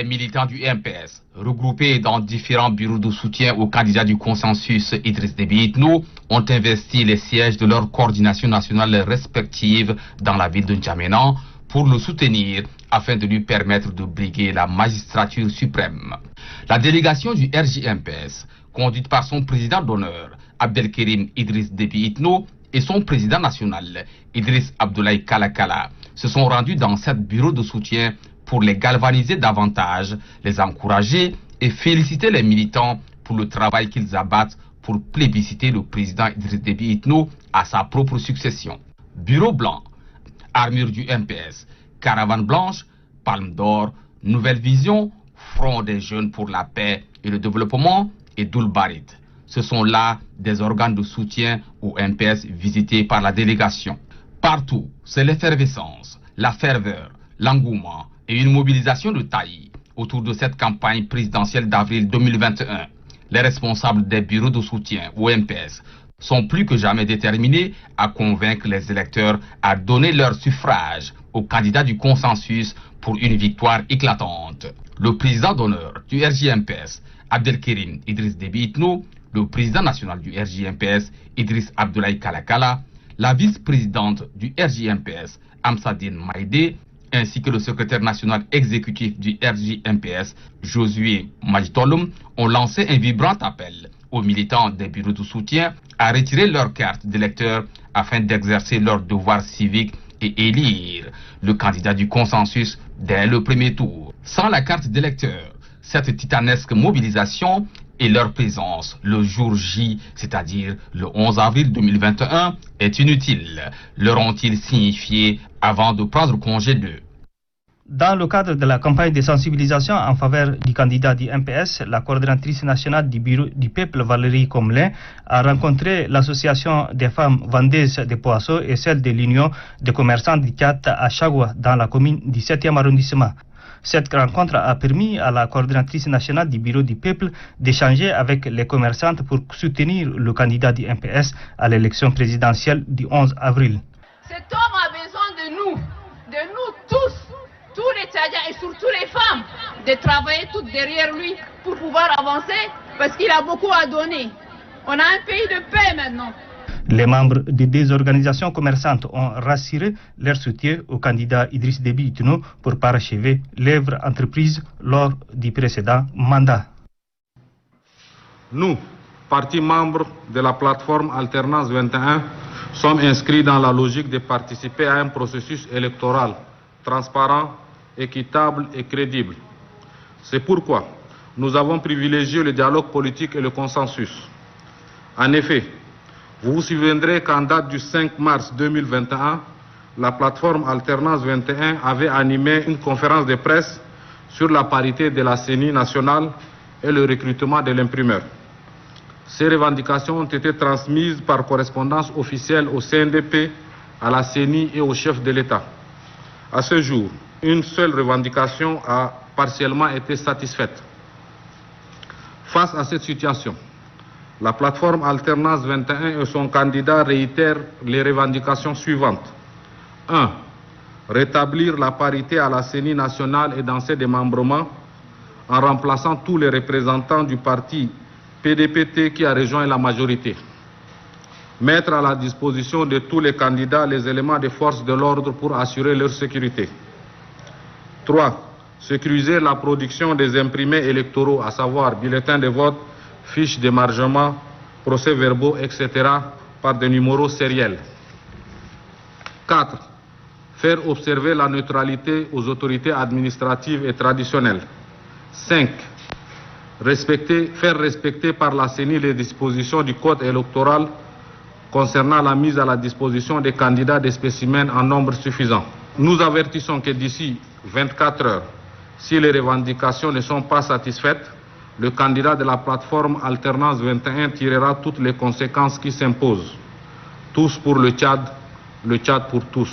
militants du MPS, regroupés dans différents bureaux de soutien au candidat du consensus Idriss Déby Itno, ont investi les sièges de leurs coordinations nationales respectives dans la ville de N'Djamena pour le soutenir afin de lui permettre de briguer la magistrature suprême. La délégation du RJ-MPS, conduite par son président d'honneur, Abdelkerim Idriss Déby Itno, et son président national, Idriss Abdoulaye Kalakala, se sont rendus dans 7 bureaux de soutien pour les galvaniser davantage, les encourager et féliciter les militants pour le travail qu'ils abattent pour plébisciter le président Idriss Déby Itno à sa propre succession. Bureau blanc, armure du MPS, caravane blanche, palme d'or, nouvelle vision, front des jeunes pour la paix et le développement et Doulbarit. Ce sont là des organes de soutien au MPS visités par la délégation. Partout, c'est l'effervescence, la ferveur, l'engouement et une mobilisation de taille autour de cette campagne présidentielle d'avril 2021. Les responsables des bureaux de soutien au MPS sont plus que jamais déterminés à convaincre les électeurs à donner leur suffrage au candidat du consensus pour une victoire éclatante. Le président d'honneur du RJ-MPS, Abdelkerim Idriss Déby Itno, le président national du RJ-MPS, Idriss Abdoulaye Kalakala, la vice-présidente du RJ-MPS, Amsadine Maïdé, ainsi que le secrétaire national exécutif du RJ-MPS, Josué Majtolum, ont lancé un vibrant appel aux militants des bureaux de soutien à retirer leur carte d'électeur afin d'exercer leur devoir civique et élire le candidat du consensus dès le premier tour. Sans la carte d'électeur, cette titanesque mobilisation et leur présence le jour J, c'est-à-dire le 11 avril 2021, est inutile, leur ont-ils signifié avant de prendre congé d'eux. Dans le cadre de la campagne de sensibilisation en faveur du candidat du MPS, la coordinatrice nationale du Bureau du Peuple, Valérie Comlin, a rencontré l'association des femmes vendeuses de poissons et celle de l'Union des commerçants du Tchad à Chagua, dans la commune du 7e arrondissement. Cette rencontre a permis à la coordinatrice nationale du Bureau du Peuple d'échanger avec les commerçantes pour soutenir le candidat du MPS à l'élection présidentielle du 11 avril. Cet homme a besoin de nous tous, tous les Tchadiens et surtout les femmes, de travailler toutes derrière lui pour pouvoir avancer parce qu'il a beaucoup à donner. On a un pays de paix maintenant. Les membres des deux organisations commerçantes ont rassuré leur soutien au candidat Idriss Déby Itno pour parachever l'œuvre entreprise lors du précédent mandat. Nous, partis membres de la plateforme Alternance 21, sommes inscrits dans la logique de participer à un processus électoral transparent, équitable et crédible. C'est pourquoi nous avons privilégié le dialogue politique et le consensus. En effet, vous vous souviendrez qu'en date du 5 mars 2021, la plateforme Alternance 21 avait animé une conférence de presse sur la parité de la CENI nationale et le recrutement de l'imprimeur. Ces revendications ont été transmises par correspondance officielle au CNDP, à la CENI et au chef de l'État. À ce jour, une seule revendication a partiellement été satisfaite. Face à cette situation, la plateforme Alternance 21 et son candidat réitèrent les revendications suivantes. 1. Rétablir la parité à la CENI nationale et dans ses démembrements en remplaçant tous les représentants du parti PDPT qui a rejoint la majorité. Mettre à la disposition de tous les candidats les éléments de force de l'ordre pour assurer leur sécurité. 3. Sécuriser la production des imprimés électoraux, à savoir bulletins de vote, fiches d'émargement, procès-verbaux, etc., par des numéros sériels. 4. Faire observer la neutralité aux autorités administratives et traditionnelles. 5. Faire respecter par la CENI les dispositions du Code électoral concernant la mise à la disposition des candidats des spécimens en nombre suffisant. Nous avertissons que d'ici 24 heures, si les revendications ne sont pas satisfaites, le candidat de la plateforme Alternance 21 tirera toutes les conséquences qui s'imposent. Tous pour le Tchad pour tous.